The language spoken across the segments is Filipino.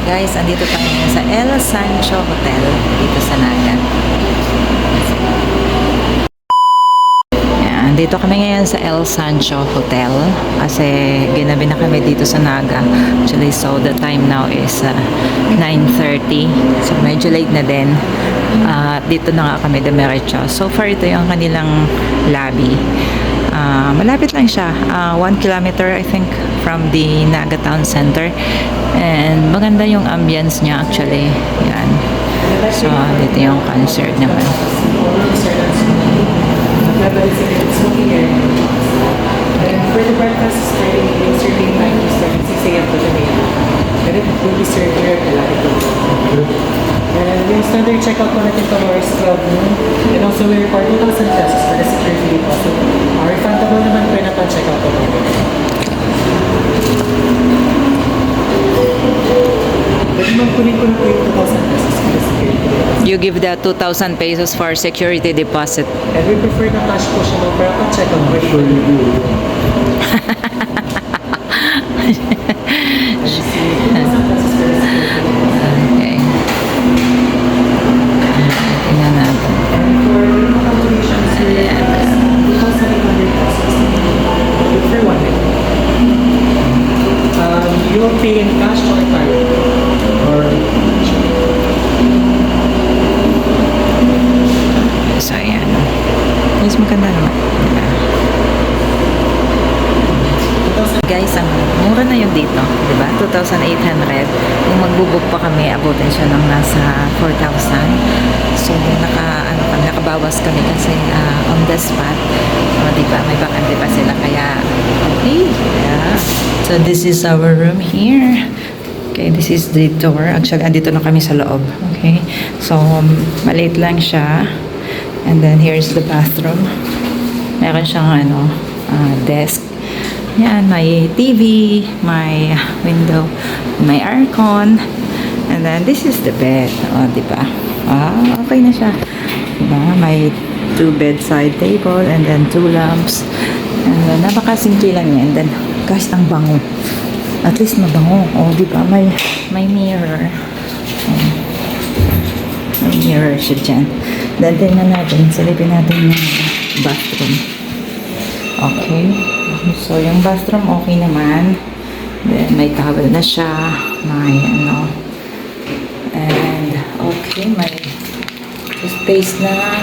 Guys, andito tayo ngayon sa El Sancho Hotel dito sa Naga. Yan, dito kami ngayon sa El Sancho Hotel kasi ginabi na kami dito sa Naga. Actually, so the time now is 9:30. So medyo late na din. Dito na nga kami dumiretso. So far, ito yung kanilang lobby. Malapit lang siya. 1 kilometer, I think, from the Naga Town Center. And maganda yung ambience niya actually. Yan. So, dito yung concert naman. For the breakfast, serving time is 6 a.m. to 10 a.m. And it will be served here at and yung standard checkout po natin tomorrow is 12 noon. And also we require 2,000 pesos for the security deposit. Refundable naman po na pan-checkout tomorrow. Pwede magkunin ko na po yung 2,000 pesos for the security deposit. You give the 2,000 pesos for security deposit. And we prefer na cash po siya no, pero pan-checkout po rin. Okay. Tingnan natin. For 1 day. You will pay in cash or card? Or So, ayan. Guys, maganda naman. Guys, ang mura na yung dito, di ba? 2,800. Kung magbubuk pa kami, abutin siya ng nasa 4,000. So, nakabawas kami kasi on the spot. Di ba? May bakante pa sila. Kaya, okay. Yeah. So, this is our room here. Okay, this is the door. Actually, andito na kami sa loob. Okay. So, maliit lang siya. And then, here's the bathroom. Meron siyang, desk. Yan, may TV, may window, may aircon, and then this is the bed. O, diba? Okay na siya. Diba? May 2 bedside table, and then 2 lamps. And then, napakasimple lang yan. And then, guys, ang bango. At least mabango. O, diba? May mirror. May mirror siya dyan. Then, tingnan natin. Silipin natin yung bathroom. Okay. So, yung bathroom okay naman. Then, may towel na siya. May and okay, may space na.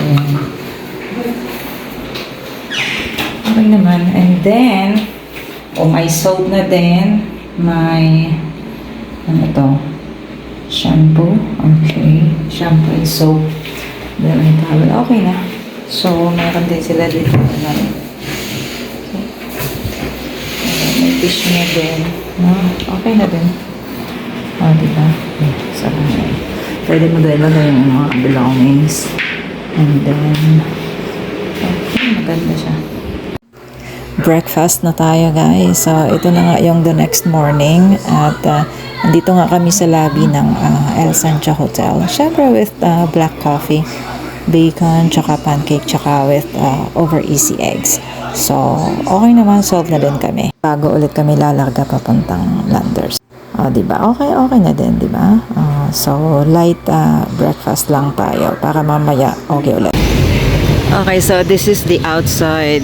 Ayan. Okay naman. And then, may soap na din. May, shampoo. Okay. Shampoo and soap. Then, may towel. Okay na. So, meron din sila dito. Fish niya din. No? Okay na din. Diba? So, pwede mo dahil na yung mga belongings. And then, okay, maganda siya. Breakfast na tayo, guys. So, ito na nga yung the next morning. At, andito nga kami sa lobby ng El Sancho Hotel. Siyempre with black coffee, bacon, tsaka pancake, tsaka with over easy eggs. So, okay naman, solve na din kami. Bago ulit kami lalarga papuntang Landers. Diba? Okay na din, diba? So, light breakfast lang tayo para mamaya okay ulit. Okay, so this is the outside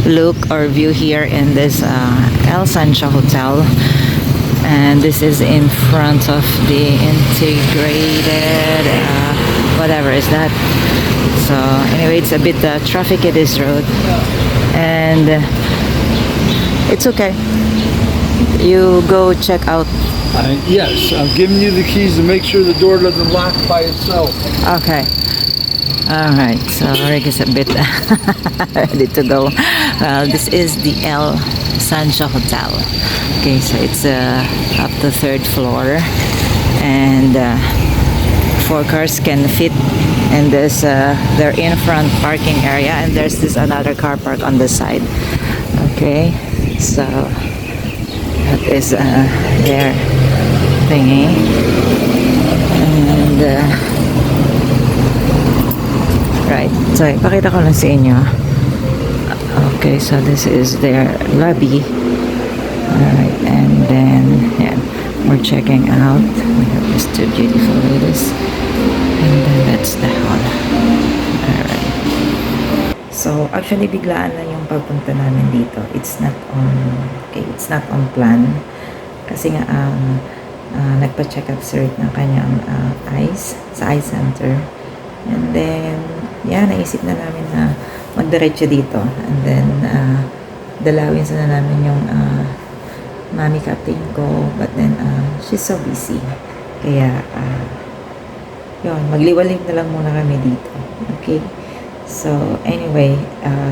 look or view here in this El Sancho Hotel. And this is in front of the integrated whatever is that. So anyway, it's a bit traffic at this road, and it's okay. You go check out. Yes, I'm giving you the keys to make sure the door doesn't lock by itself. Okay. Alright, so Rick is a bit ready to go. Well, this is the El Sancho Hotel. Okay, so it's up the 3rd floor, and 4 cars can fit in this their in front parking area, and there's this another car park on the side. Okay, so that is their thingy, and right, so ipakita ko lang sa inyo. Okay, so this is their lobby. Alright, and then yeah, for checking out. We have these two beautiful ladies. And then that's the hall. Alright. So, actually, biglaan na yung pagpunta namin dito. It's not on plan. Kasi nga, nagpa-check up si Rick ng kanyang eyes sa eye center. And then, naisip na namin na magdiretso dito. And then, dalawin sana namin yung mommy captain ko. But then, she's so busy. Kaya, magliwalim na lang muna kami dito. Okay? So, anyway,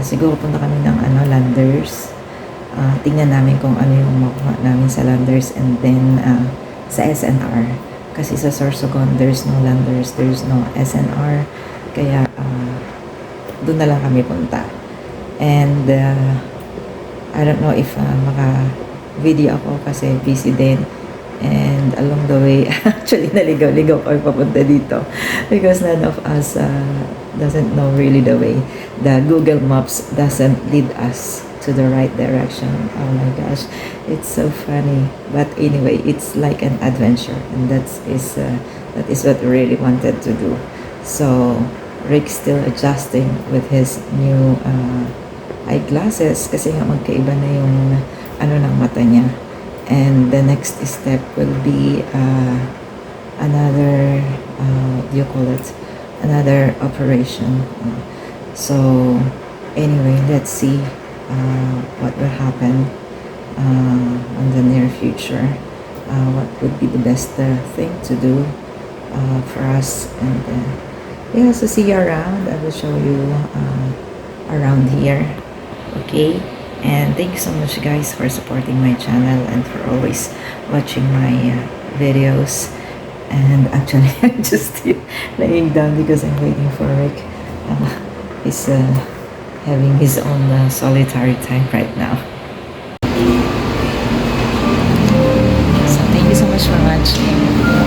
siguro punta kami ng Landers. Tingnan namin kung ano yung makuha namin sa Landers and then sa SNR. Kasi sa Sorsogon, there's no Landers, there's no SNR. Kaya, doon na lang kami punta. And, I don't know if maka-video ako kasi busy din. And along the way, actually, naligaw-ligaw kami papunta dito. Because none of us doesn't know really the way. The Google Maps doesn't lead us to the right direction. Oh my gosh, it's so funny. But anyway, it's like an adventure. And that is what we really wanted to do. So, Rick's still adjusting with his new eyeglasses. Kasi nga magkaiba na yung ng mata niya. And the next step will be another another operation. So anyway, let's see what will happen in the near future. What would be the best thing to do for us. And so see you around. I will show you around here. Okay. And thank you so much guys for supporting my channel and for always watching my videos. And actually, I'm just laying down because I'm waiting for Rick. He's having his own solitary time right now. So thank you so much for watching.